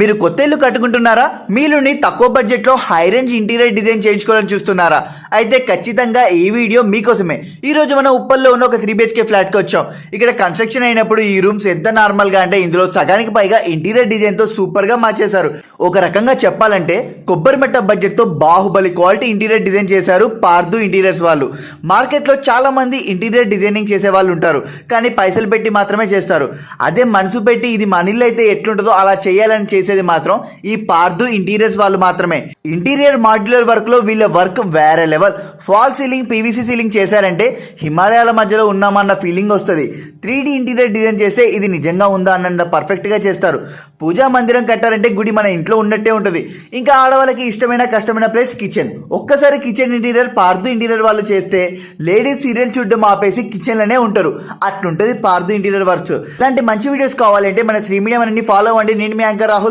మీరు కొత్త ఇల్లు కట్టుకుంటున్నారా? మీ ఇల్లుని తక్కువ బడ్జెట్లో హై రేంజ్ ఇంటీరియర్ డిజైన్ చేయించుకోవాలని చూస్తున్నారా? అయితే ఖచ్చితంగా ఈ వీడియో మీకోసమే. ఈ రోజు మనం ఉప్పల్లో ఉన్న ఒక 3 BHK ఫ్లాట్కి వచ్చాం. ఇక్కడ కన్స్ట్రక్షన్ అయినప్పుడు ఈ రూమ్స్ ఎంత నార్మల్గా అంటే ఇందులో సగానికి పైగా ఇంటీరియర్ డిజైన్తో సూపర్గా మార్చేశారు. ఒక రకంగా చెప్పాలంటే కొబ్బరి మెట్ట బడ్జెట్తో బాహుబలి క్వాలిటీ ఇంటీరియర్ డిజైన్ చేశారు పార్దు ఇంటీరియర్స్ వాళ్ళు. మార్కెట్లో చాలా మంది ఇంటీరియర్ డిజైనింగ్ చేసే వాళ్ళు ఉంటారు, కానీ పైసలు పెట్టి మాత్రమే చేస్తారు. అదే మనసు పెట్టి ఇది మన ఇల్లు అయితే ఎట్లుంటుందో అలా చేయాలని చేసేది మాత్రం ఈ పార్దు ఇంటీరియర్స్ వాళ్ళు మాత్రమే. ఇంటీరియర్ మాడ్యులర్ వర్క్ లో వీళ్ళ వర్క్ వేరే level. Fall ceiling, PVC ceiling చేశారంటే హిమాలయాల మధ్యలో ఉన్నామన్న ఫీలింగ్ వస్తుంది. 3D ఇంటీరియర్ డిజైన్ చేస్తే ఇది నిజంగా ఉందా అన్నంత పర్ఫెక్ట్గా చేస్తారు. పూజా మందిరం కట్టారంటే గుడి మన ఇంట్లో ఉన్నట్టే ఉంటుంది. ఇంకా ఆడవాళ్ళకి ఇష్టమైన కష్టమైన ప్లేస్ కిచెన్. ఒక్కసారి కిచెన్ ఇంటీరియర్ పార్దు ఇంటీరియర్ వాళ్ళు చేస్తే లేడీస్ సీరియల్ చూడడం ఆపేసి కిచెన్లోనే ఉంటారు. అట్లుంటుంది పార్దు ఇంటీరియర్ వర్క్స్. ఇలాంటి మంచి వీడియోస్ కావాలంటే మన శ్రీ మీడియా మనని ఫాలో అవ్వండి. నేను మీ యాంకర్ రాహుల్.